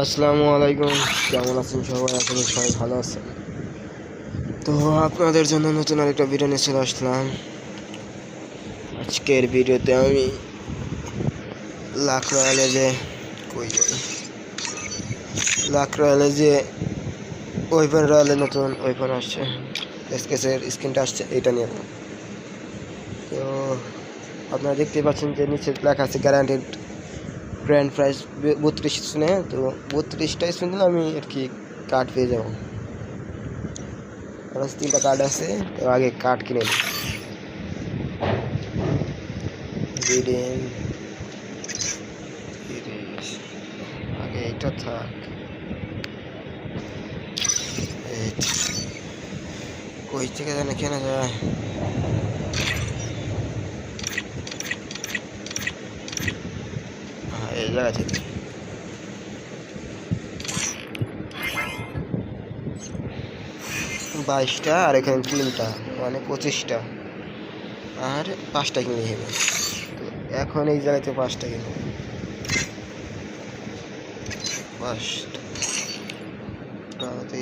আসসালামু আলাইকুম। কেমন আছেন সবাই? আশা করি সবাই ভালো আছেন। তো আপনাদের জন্য নতুন আরেকটা ভিডিও নিয়ে চলে আসলাম। আজকের ভিডিওতে আমি লাখ রয়্যালে যে ওয়েপন রয়্যালে নতুন ওয়েপন আসছে, এসকেসের স্কিনটা আসছে, এটা নিয়ে। তো আপনারা দেখতেই পাচ্ছেন যে নিচে লেখা আছে গ্যারান্টেড গ্র্যান্ড প্রাইস 32 স্পিনে। তো 32টা স্পিন দিলে আমি আর কি কার্ড পেয়ে যাবো। আমার 3টা কার্ড আছে, তো আগে কার্ড কিনে নিই। আগে এটা থাক। কই থেকে জানে কেনা যায়? এই জায়গা থেকে 22টা, আর এখানে 3টা, মানে 25টা, আর 5টা কিনে হবে। তো এখন এই জায়গাতে 5টা কিনে 5টা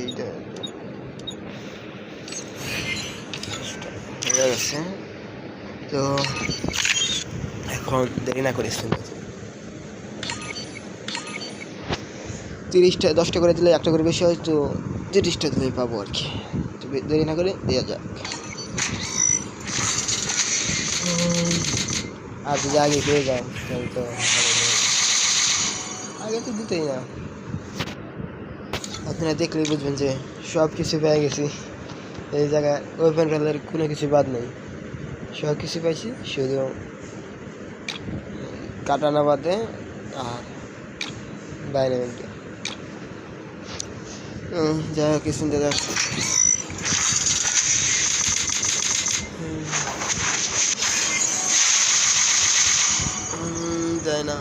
এইটা হয়ে গেছে। তো এখন দেরি না করে 30টা 10টা করে দিলে একটা করে বেশি হয়, তো 30টা দিলেই পাবো আর কি। তো দেরি না করে দেওয়া যাক। আর যদি আগে পেয়ে যাও তাহলে তো আগে তো দিতেই না। আপনারা দেখলেই বুঝবেন যে সব কিছু পেয়ে গেছি। এই জায়গায় ওপেন রোলের কোনো কিছু বাদ নেই, সব কিছু পাইছি, শুধু কাটানা বাদে আর ডাইনামিকটা। যাই হোক, কিছু চিন্তা যাক। যায় না।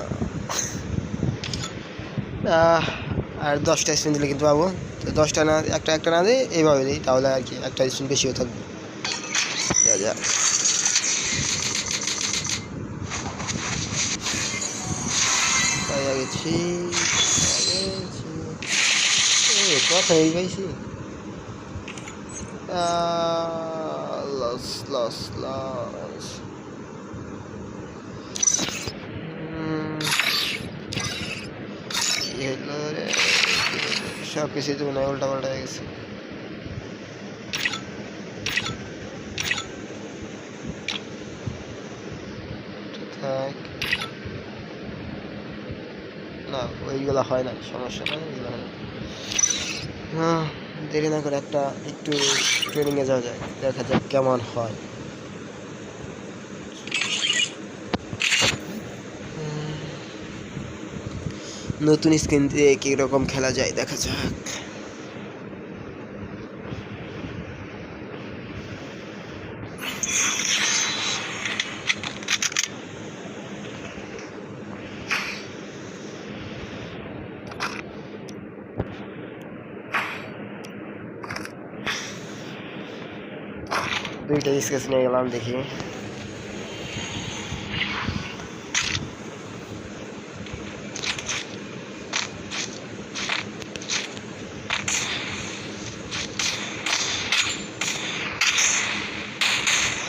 আর 10টা স্পিন দিলে কিন্তু পাবো। তো 10টা না, একটা না দিয়ে এইভাবে দিই, তাহলে আর কি একটা স্পিন বেশিও থাকবে। যা গেছি কথা এই পাইছি। Loss loss loss. সব কিছুই তো মনে হয় উল্টা পাল্টা হয়ে গেছে। না, ওইগুলো হয় না, সমস্যা নেই, ওইগুলো হয় না। দেরি না করে একটু ট্রেনিংয়ে যাওয়া যায়, দেখা যাক কেমন হয়। নতুন স্ক্রিন দিয়ে কীরকম খেলা যায় দেখা যাক। দুইটা স্কেচ নিয়ে গেলাম, দেখি।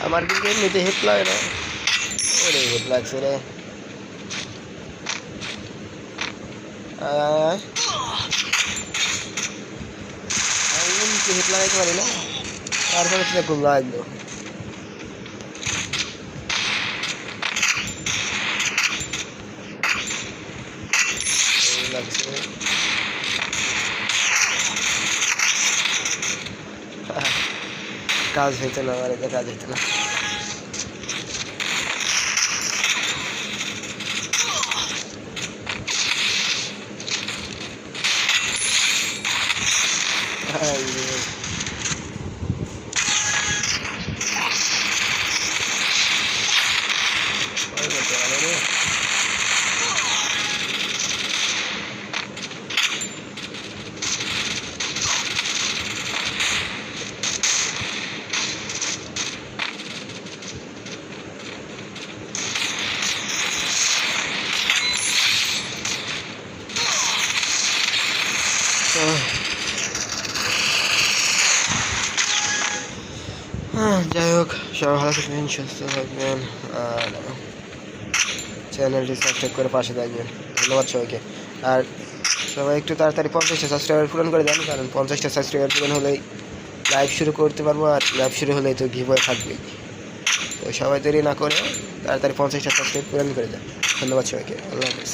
আমার কিন্তু এমনিতে হেড লাগে না। ওরে হেড লাগছে রে। আমি এমনিতে হেড লাগাইতে পারি না, তারপরে সেটা খুব লাগলো। লাগছে কাজ হইতো না, আমার এটা কাজ হইতো না। যাই হোক, সবাই ভালো থাকবেন, সুস্থ থাকবেন, আর চ্যানেলটি সাবস্ক্রাইব করে পাশে থাকবেন। ধন্যবাদ সবাইকে। আর সবাই একটু তাড়াতাড়ি 50টা সাবস্ক্রাইবার পূরণ করে দেন, কারণ 50টা সাবস্ক্রাইবার পূরণ হলেই লাইভ শুরু করতে পারবো, আর লাইভ শুরু হলেই তো গিভওয়ে থাকবেই। তো সবাই দেরি না করে তাড়াতাড়ি 50টা সাবস্ক্রাইব পূরণ করে দেন। ধন্যবাদ সবাইকে, আল্লাহ হাফেজ।